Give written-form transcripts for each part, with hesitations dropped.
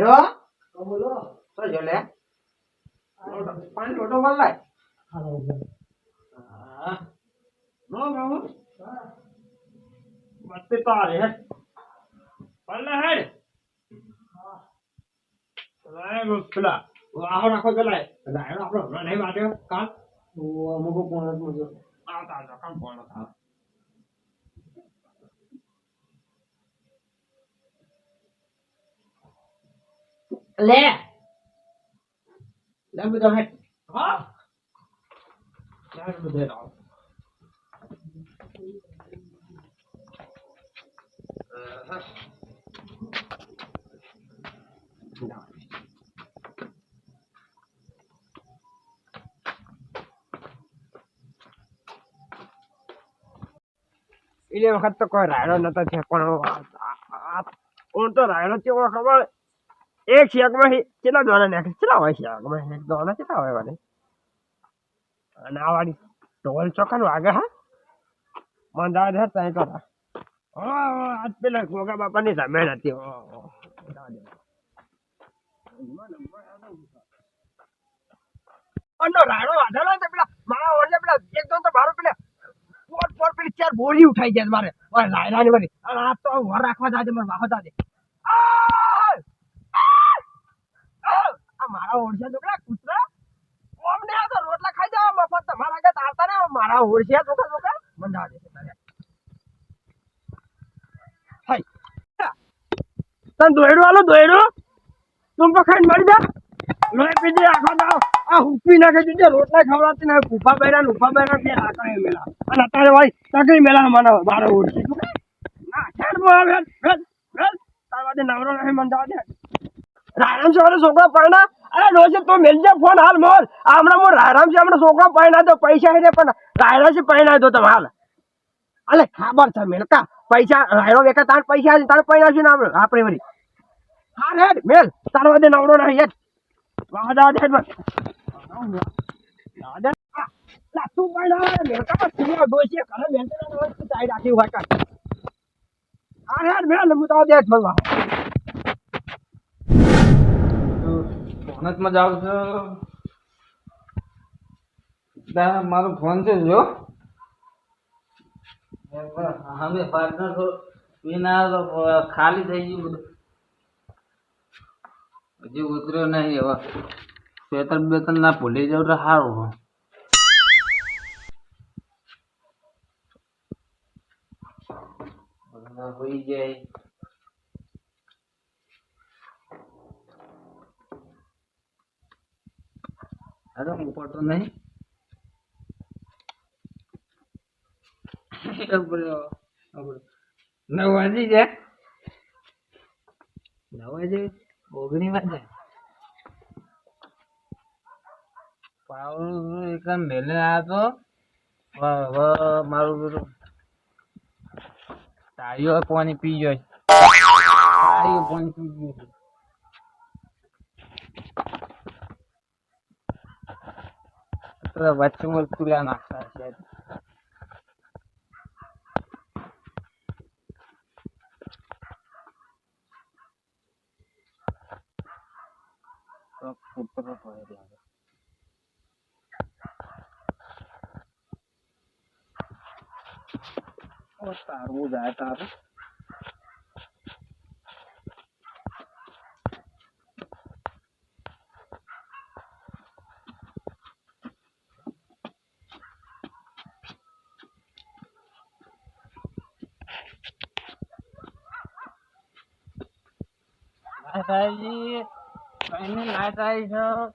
દોયડો બોલો તો જો લે પાણી લોટો વળ લાય હા નો બાબુ મસ્તે તારે હે પલ્લે હેડ લાય મુકલા આહો નાખો ગલાય લાયનો આપણો હમણાં નહીં વાટ્યો કાલ અમુક પોણત મજો આ તા કામ પોણત હા લે લે બધો હે હા લે બધો રાવ એટલે વખત તો કોઈ રાયડો નતો છે પણ હું તો રાયડો કેવો ખબર એક શેકમાં કેટલા દોણા નાખે કેટલા હોય શેકમાં એક દોણા કેટલા હોય વાળી અને આ વાળી ઢોલ ચોખાનું વાગે હા મંદાજ હે તઈ તો આજ પેલા ગોગા બાપાની જમીન હતી રાયડો વાઢેલો ને પેલા મારા ઓરજે પેલા એકદમ તો મારું પેલા પોટ પેલી ચાર બોરી ઉઠાઈ જાય મારે લાયરાની બની અને આ તો વર રાખવા જાજે મને વાહો જાજે આ મારા ઓરજે તો પેલા કૂતરા ઓમને આ તો રોટલા ખાઈ જાવ મફત તમારા આગળ આવતા ને મારા ઓરજે ચોખા મંડા દે તારે હાય તન દોયડો આલો દોયડો તું તો ખાઈને મરી જા લોહી પીજે આખો દાવ આ હુપી નાખે દીજે રોટલા ખવડાવતી ને ઉભા બેરા બે આકડે મેલા અને અત્યારે ભાઈ તકરી મેલા મારો ઓરજે ના છેડ મો આવે તારા દે નવરો નહીં મંડા દે રાયરામ છે છોકરા પાણા અરે રોજ તો મેલજે ફોન હાલ મોર હમણાં હું રાયરામ છે હમણાં છોકરા પાણા તો પૈસા હે પણ રાયરા છે પાણા દો તમે હાલ અલે ખબર છે મેલકા પૈસા રાયરો વેકા તાર પૈસા તાર પૈણા છે ને આપણે વળી હાલ હેડ મેલ તારા દે નવરો નહીં હેડ વાદા દે હેડ દાદા લા તું પાણા મેલકા તું દોશી કરે મેલકા વસ્તુ ચાઈ રાખી હોય કા હાલ હેડ મેલ હું તો દે મળવા ફોન જ જાવ છો મારો ફોન છે જો અમે પાર્ટનર વિના ખાલી થઈ ગયું બધું હજી ઉતર્યો નહીં હવે બે ત્રણ ના ભૂલી જાવ તો સારું હોઈ જાય અરે ઉપડતો નહીં નવ વાજી જાય 9 વાગે 19 વાગે પાવર એક મેલે આવ્યો તો હવે મારું બધું તાળીઓ પાણી પી ગયો તાળીઓ પાણી પી ગયું વચ્ચે તુલા નાખતા છે તારવું જાય તારું Saji, ini light aja.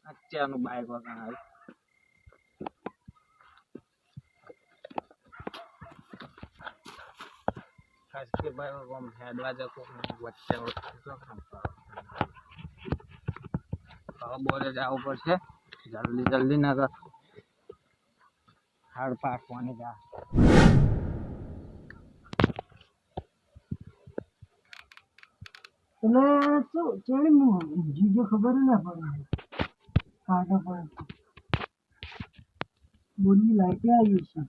Acha nu baik banget. Kasih baik banget. Head aja kok buat cewek itu kenapa? Kalau boleh jauh perse, जल्दी ना कर. हर पास पानी जा. એટલે શું ચેડી જીજો ખબર ના પડે કાઢો પડે બોલી લાઈટે આવી છે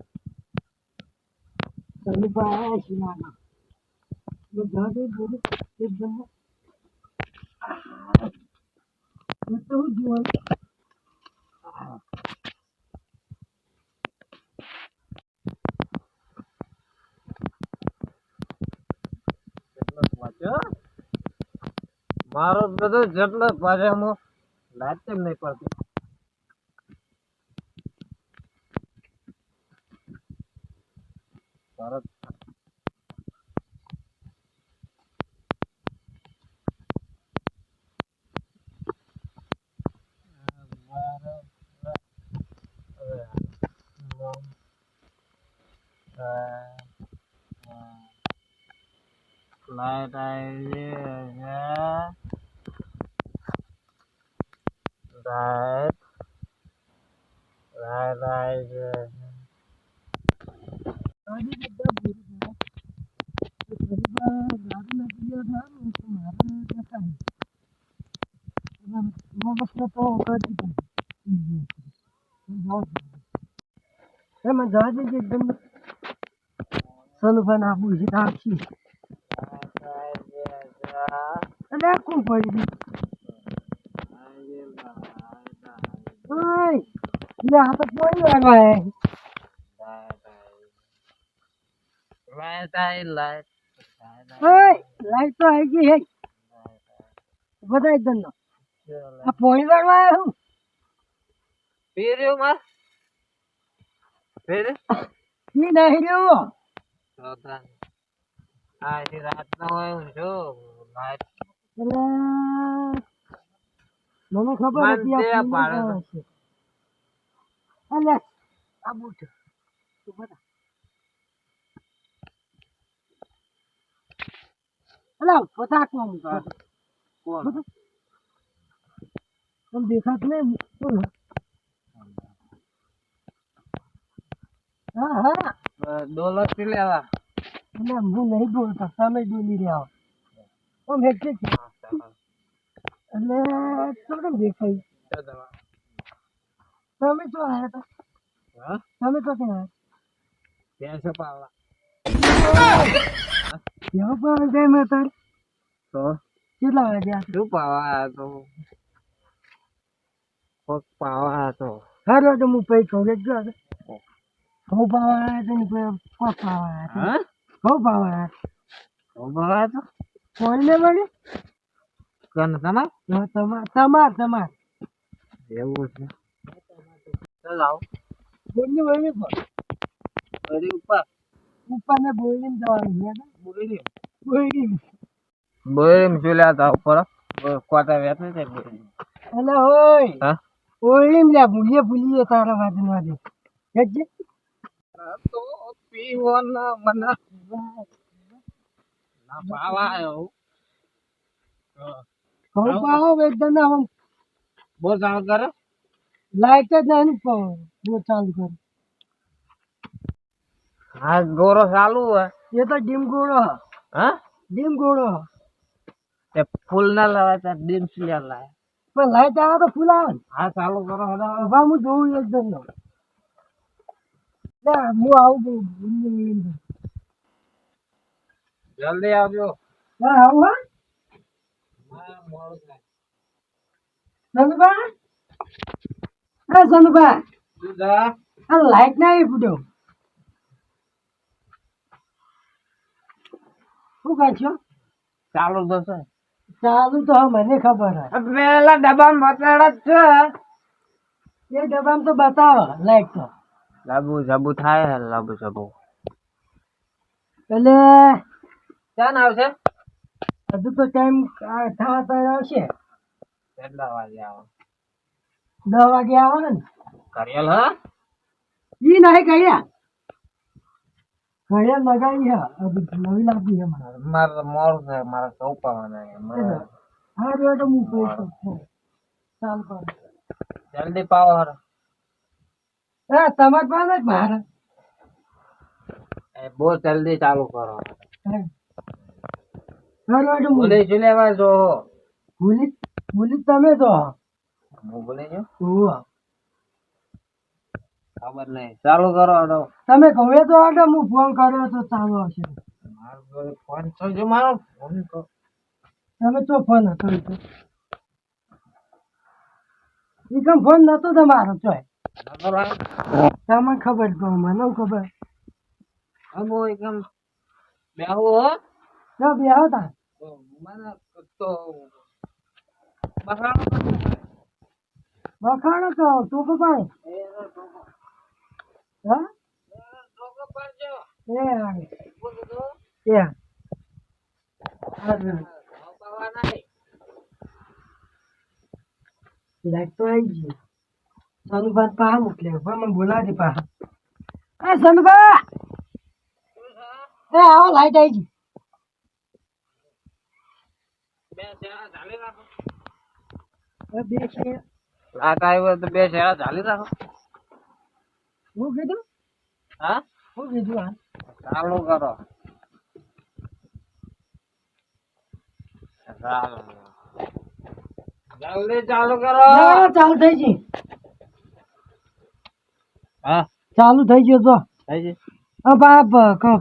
ચલી પાયા છે નાના બધા તો બોલે એકદમ તો જોઈ મારો બધો જેટલો પાછામાં લાઈટ કેમ નહીં પડતી ભારત લાઈટ આવી લાઈટ લાઈટ આવી આજે બધા બોલે તો પરિવાર ગાડી ના પીયા થાય ને તો મારે જતા હું બસ તો કરી દીધું એમાં જવા દે એકદમ સનુભાઈ આપું છે આપશી અને આ કોણ પડી ઓય લે આ તો કોઈ લાગે લાઈટ આવી લાઈટ ઓય લાઈટ તો આવી ગઈ હે બધાય દંડો આ પોણી વાળવા આવ્યો હું પીર્યો માં પીર્યો ઈ નહીં રહ્યો આજે રાત નો હોય હું છું લાઈટ એટલે મને ખબર મન હતી તે આ પાડે પાડે છે અલે આ બૂટ તું બતા અલા પતા કોમ કર કોણ તમ દેખાત નહીં કોણ હા હા ડોલર પી લેવા એટલે હું નહીં બોલતો તમે બોલી રહ્યા હો આમ હેઠે છે એટલે તો કેમ દેખાય તમે તો આવ્યા હતા હા તમે તો ક્યાં પૈસા પાવા કેવો પાવે જાય મેં તાર તો કેટલા વાગ્યા શું પાવા તો કોક પાવા તો હારો તો હું પૈ કહું જો ઘઉં પાવા આવ્યા છે ને કોક પાવા આવ્યા છે હા ઘઉં પાવા આવ્યા પાવા તો કોણ ને મળે કન તમાર તમાર એવું છે ચાલ આવ બોલની બોલની પર અરે ઉપર ઉપર ને બોલની જવાનું છે બોલી બોલની બોલી ચૂલ્યા હતા ઉપર કોટા વેત નહીં થાય બોલી અલે ઓય હા બોલની લ્યા ભૂલીએ તારા વાત ના દે હેજે તો પીવન મને ના પાવા આવ્યો ઘઉં પાવો એકદમ ના આમ બહુ ચાલુ કરે લાઈટ જ નહીં પાવો બહુ ચાલુ કર હા ગોરો ચાલુ હે એ તો ડીમ ગોળો હા ડીમ ગોળો તે ફૂલ ના લાવે તો ડીમ સિલિયર લાવે પણ લાઈટ આવે તો ફૂલ આવે ને હા ચાલુ કરો હડા હવે હું જોઉં એકદમ નો લે હું આવું બોલની જલ્દી આવજો હા આવું હા મોડું થાય સનુભાઈ હા સનુભાઈ તું જા આ લાઈટ ના આવી ફૂટ્યો શું કરશો ચાલુ થશે ચાલુ તો હવે મને ખબર હે પેલા ડબ્બામાં બતાડ જ છે એ ડબ્બામાં તો બતાવો લાઈટ તો લાબુ જાબુ થાય હે લાબુ જાબુ એટલે ક્યાં આવશે હજુ તો ટાઈમ થવા તો આવશે કેટલા વાગે આવે 10 વાગે આવે ને કરિયલ હા ઈ નહીં કયા ઘડિયાળ લગાવી હે હજુ નવી લાગી હે મને મારે મોડું થાય મારે સૌ પાવાના હા રે તો હું પૈસો ચાલ કર જલ્દી પાવો હર હા તમાર પાસે જ મારે એ બહુ જલ્દી ચાલુ કરો હા રે તો બોલે છે લેવા જો ભૂલી તમે તો હું બોલે છે ઓહ ખબર નહીં ચાલુ કરો હડો તમે કહે તો આગળ હું ફોન કર્યો તો ચાલુ હશે મારો જોડે ફોન તો જો મારો ફોન તો તમે તો ફોન હતો એ તો ઈ કેમ ફોન નતો તમારો ચોય નતો લાવ તમને ખબર તો મને ખબર અમો એકમ બેહો હો જો બેહો તા તો મને તો બહાર વખાણો તો તું કો ભાઈ એનો ટોકો હા એનો ટોકો પાડજો એ આગે બોલો તો એ અરે પાવા નહીં લાઈટ તો આવી ગઈ સનુભાઈ પા મોકલે પણ મને બોલાવી પા એ સનુભા એ આવો લાઈટ આવી ગઈ બે શેરા ચાલી રાખો એ બે છે લાટ આવ્યો તો બે શેરા ચાલી રાખો હું કીધું હા હું કીધું આ ચાલુ કરો જલ્દી ચાલુ કરો ચાલુ થઈ ગઈ હા ચાલુ થઈ ગયો તો થઈ ગઈ બાપ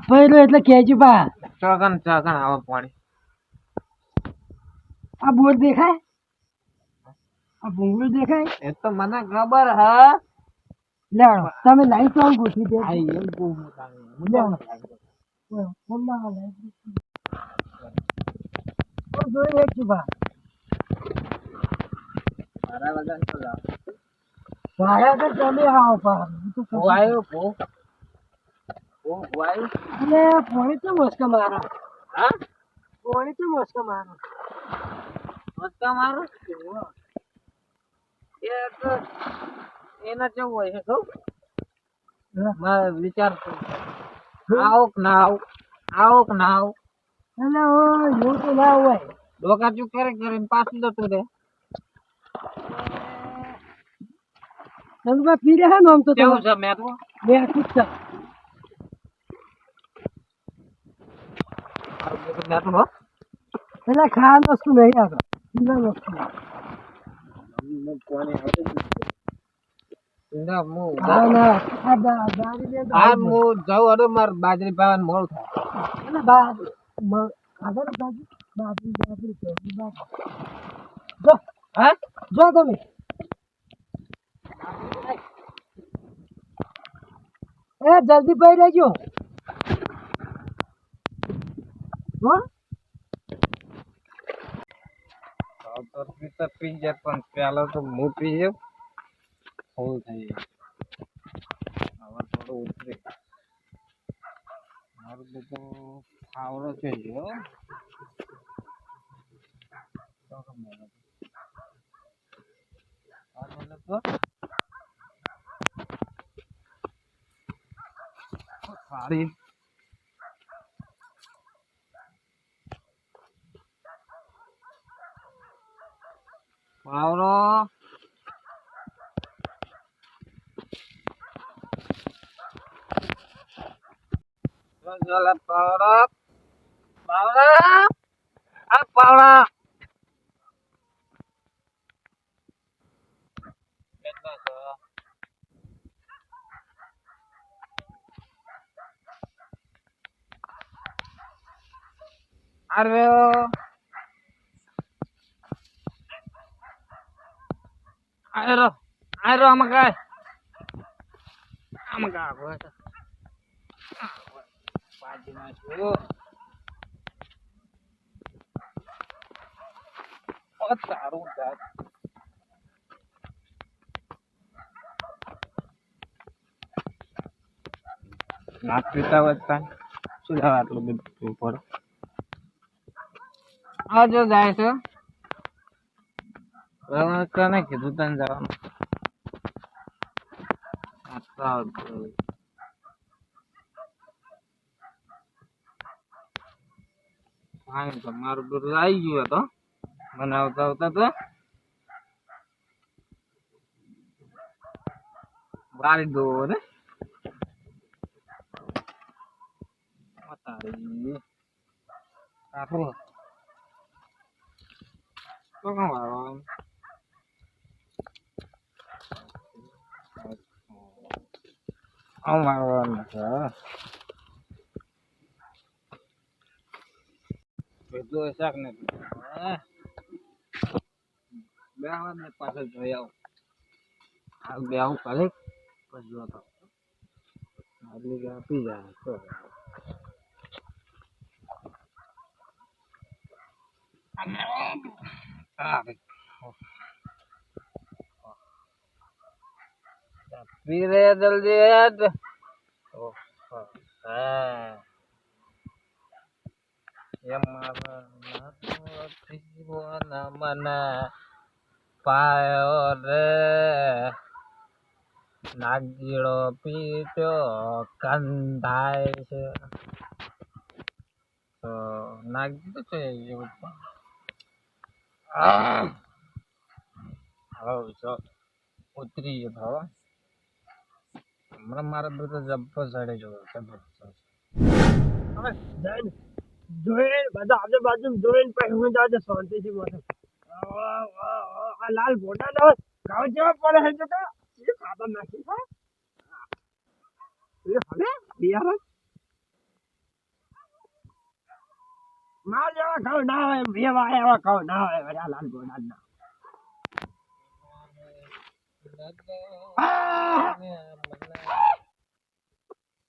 પહેલો એટલે કેજી બા ચોકન આવો પાણી આ બોર્ડ દેખાય આ ભૂંગળું દેખાય એ તો મને ખબર હા લેવડો તમે લાઈટ તો ગોઠવી દે આ એમ કહું હું તારે. જોઈ એક બા મારા બધા તો લાવ. ભાડા તો તમે આવો પા હું આવ્યો હું આવ્યો એટલે પોણી તો મોસ્કા મારો હા પોણી તો મોસ્કા મારો મસ્કા મારો એ તો એના કેવું હોય છે કહું મારે વિચાર આવો કે ના આવો કે ના આવો એટલે એવું તો ના હોય ડોકા ચૂક કરીને પાછું જતું રહે તમે પી રહ્યા ને આમ તો કેવું છે મેં તો બે આખી જ છે મેં તો એટલે ખાવાનું વસ્તુ નહીં આગળ પીવાનું વસ્તુ ના હું ના ના આ ગાડી લે તો હા હું જાઉં અરે મારે બાજરી પાવાનું મોડું થાય એટલે બા આગળ બાજરી જો હા જો તમે એ જલ્દી પડી રહેજો હો પી જાય પણ પેલા તો હું પી જાઉં ફૂલ થઈ જાય હવે થોડું ઉતરે મારું બધું ખાવડો છે જો સારી પાવરો પાવરો પાવરો આ પાવડા કેટલા છે અરે આયરો આમાં કાય હોય પાજી નાખ્યું સારું થાય નાક પીતા વધતા શું થાય આટલું બધું પડે આ જો જાય છે કને કીધું તને જવાનું મારું બધું આવી ગયું હતો મને આવતા આવતા તો વાળી દો ને કાઠું તો કામ વાળવાનું આમ વાળવાનું છે જોઈ શાક ને બેહવા ને પાછળ જોઈ આવું આ બેહું કરે પછી જોતો આટલી કે આપી જાય તો પીરે જલ્દી યાદ મને પાયો રે નાગીડો પીટ્યો કંધાય છે તો નાગીડો છે એવું હવે જો ઉતરી ગયો ભાવા હમણાં મારા બધો જબ્બો ચડે જો જબરજસ્ત હવે જઈને જોઈને બધા આજુબાજુ જોઈને પછી હું જાજે શાંતિથી બોલું આ લાલ ભોટા નો ગાવ જેવા પડે છે તો એ ખાતર નાખી છે એ ભલે બિયારણ માર જેવા ઘઉં ના હોય વેવા એવા ઘઉં ના હોય બધા લાલ ભોટા ના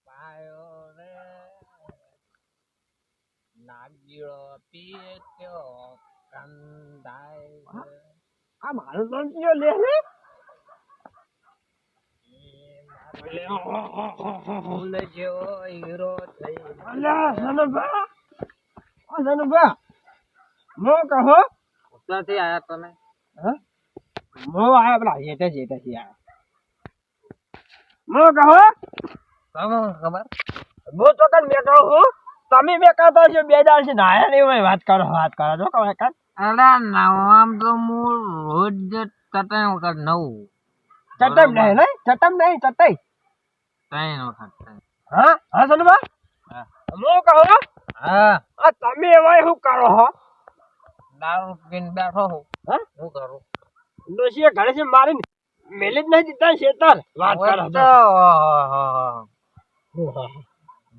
પાયો રે નાગીડો પીટ્યો કંધાય આ મારું નામ કયો લે ને ફૂલ જેવો હીરો થઈ અલ્યા સનુભા ઓ સનુભા મો કહો ક્યાંથી આયા તમે હા મો આયા પેલા જેતે થી આયા મો કહો તમને ખબર મો તો કન મે કહું તમે બેકાતા છો બે દાળ છે નાયા નહીં હોય વાત કરો જો કહો કાન અરે નામ તો હું રોજ ત્રણ વખત નવું ચટમ નહીં ચટઈ ત્રણ વખત હા હા સનુભા હા મો કહો હા આ તમે એવા શું કરો હો દારૂ પીને બેઠો હું હા શું કરું ડોશીએ ઘરે છે મારીને મેલી જ નહીં દીધા શેતર વાત કરો છો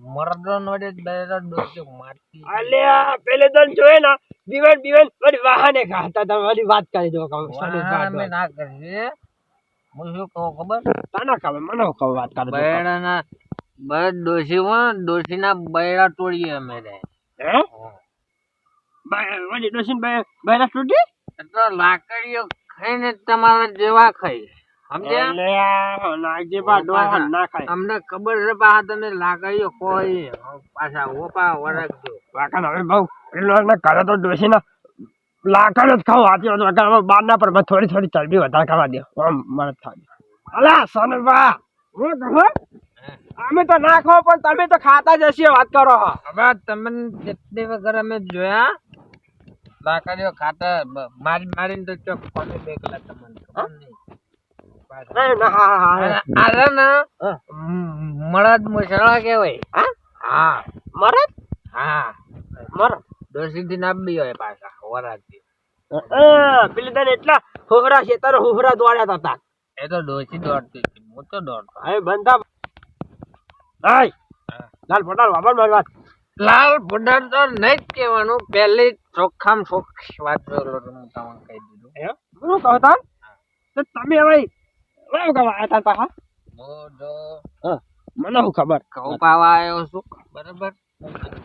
મરદો નોડે ડાયરા ડોસે મારતી અલ્યા પેલે તો જોયે ને બીવન વળી વાહને ખાતા તમે વળી વાત કરી દો કહું અમે ના કરીએ હું શું કહું ખબર તાના ખબર મને કહું વાત કરો બૈરાના બસ ડોશીના બૈરા તોડીએ અમે રે હે વળી ડોશીને બૈરા તૂટી એટલે લાકડીઓ ખાઈને તમારા જેવા ખાઈ સમજ્યા અલ્યા નાગજી બા ડોહા ના ખાય અમને ખબર છે પાછા તમે લાકડીઓ કોઈ પાછા ઓપા વરખજો વાકન હવે બહુ પેલો ને ઘરે તો ડોશીને લાકડ જ ખાવ આથી વગર બારના પર થોડી ચરબી વધારે ખાવા દે આમ મને થાય અલા સોનબા હું કહો અમે તો ના ખાવ પણ તમે તો ખાતા જ હશો વાત કરો હવે તમને જેટલી વગર અમે જોયા લાકડીઓ ખાતા મારીને તો ચોક કોને બેકલા તમને ખબર નહીં અરે ને મળદ મસાલા કેવાય હા મરદ હા મરદ દોષી થી ના બી હોય પાછા વરાથી પેલી તને એટલા હોહરા ખેતર હોહરા દોડ્યા હતા એ તો ડોસી દોડતી હતી હું તો દોડતો હવે બંધા લાલ પટાલ વાપર મારી વાત લાલ ભુડાર તો નહીં જ કહેવાનું પહેલી ચોખ્ખામ ચોખ્ખી વાત હું તમને કહી દીધું એમ શું કહો તાર તો તમે હવે કેમ કરવા આવ્યા હતા પાછા હું જો મને શું ખબર ઘઉં પાવા આવ્યો છું બરાબર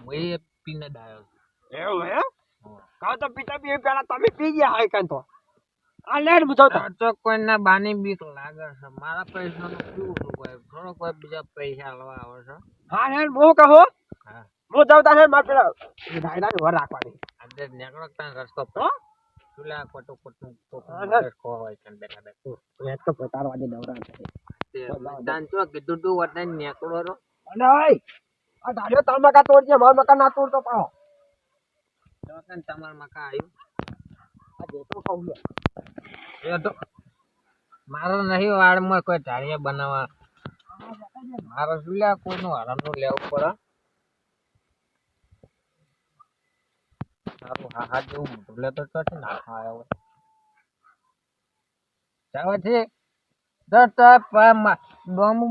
હું એ પીને જ આવ્યો છું એવું હે કહો તો પીતા પી પેલા તમે પી ગયા હોય કાન તો આ લેટ બુધો તો કોઈના બાની બીક લાગે છે મારા પૈસાનું કેવું છું કોઈ થોડો કોઈ બીજા પૈસા લેવા આવે છે હા યાર હું કહો હા હું જાઉં તારે મારે પેલા ડાયરા વર રાખવાની આજે નીકળો ત્યાં રસ્તો હો ચૂલા ખોટું ખોવાય છે દેખાડે એક તો પતારવા દે નવરા જાણતો કીધું તું વટને નીકળો રો અને ઓય આ ડાળ્યો તાર મકા તોડજે માર મકા ના તોડતો પાહો તમારા મકા આવ્યું આ દેતો કહું લે એ તો મારો નહીં વાળમાં કોઈ ઢાળિયા બનાવવા મારો ચૂલા કોઈનું હરામનું લેવું પડે સારું હા જેવું મોટું લેતો છે નાખવા આવ્યો ચાલો છે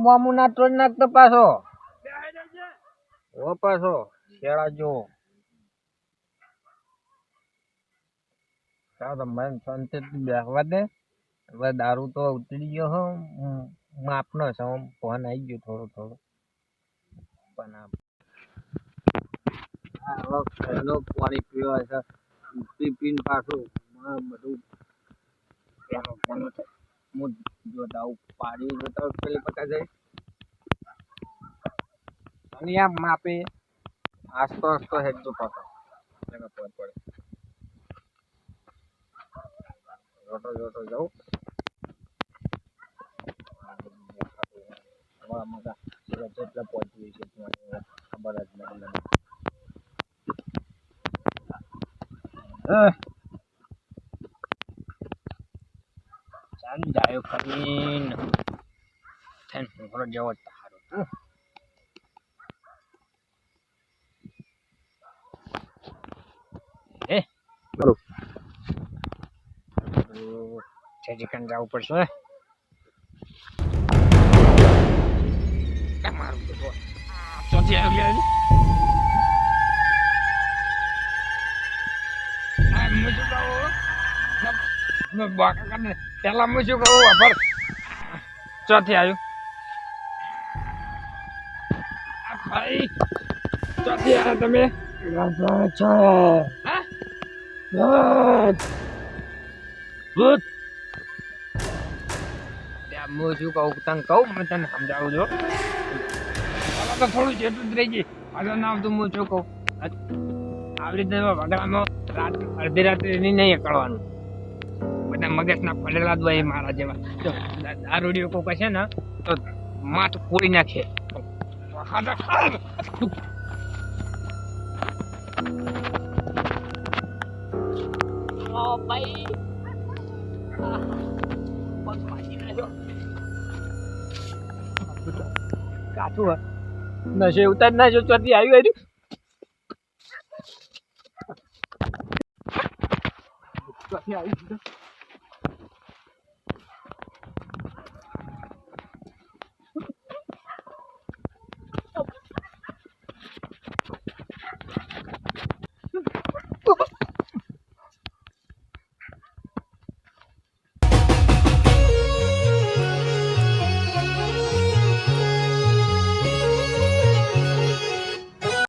બોમુ ના તોડી નાખતો પાછો ઓ પાછો શેળા જો તારો મન શાંતિથી બેસવા દે. હવે દારૂ તો ઉતરી ગયો હો. માપનો છે. આમ ફોન આવી ગયો થોડો થોડો. પણ આ હવે પહેલો પાણી પીવા છે. પીને પાછું બધું હું જો દારૂ પાડી તો પેલી પકા જાય. અને આમ માપે આસ્તો આસ્તો હેડજો પાછો. એને ખબર પડે. જોતો જોતો જાઉં. મજા જેટલા પહોંચી છે ખબર જ નથી. ચાલી જાય કરીને થોડો જેવો જ સારો. બરોબર જવું પડશે. મારું ચોથી આવી પેલા હું શું કહું ખબર ચોથી આવ્યું ભાઈ ચોથી આવ્યા તમે હું શું કહું તને કહું મેં તને સમજાવું છું. તો થોડું જેટલું જ રહી ગઈ આગળ ના આવતું. હું શું કહું આવી રીતે ભગવામાં રાત અડધી રાત્રે નહીં કરવાનું. બધા મગજના પડેલા જ હોય મારા જેવા. જો દારૂડિયો કોઈ કશે ને તો માથું પૂરી નાખે. કાચું નશે ઉતાર ના જો ચોથી આવ્યું ચોથી આવી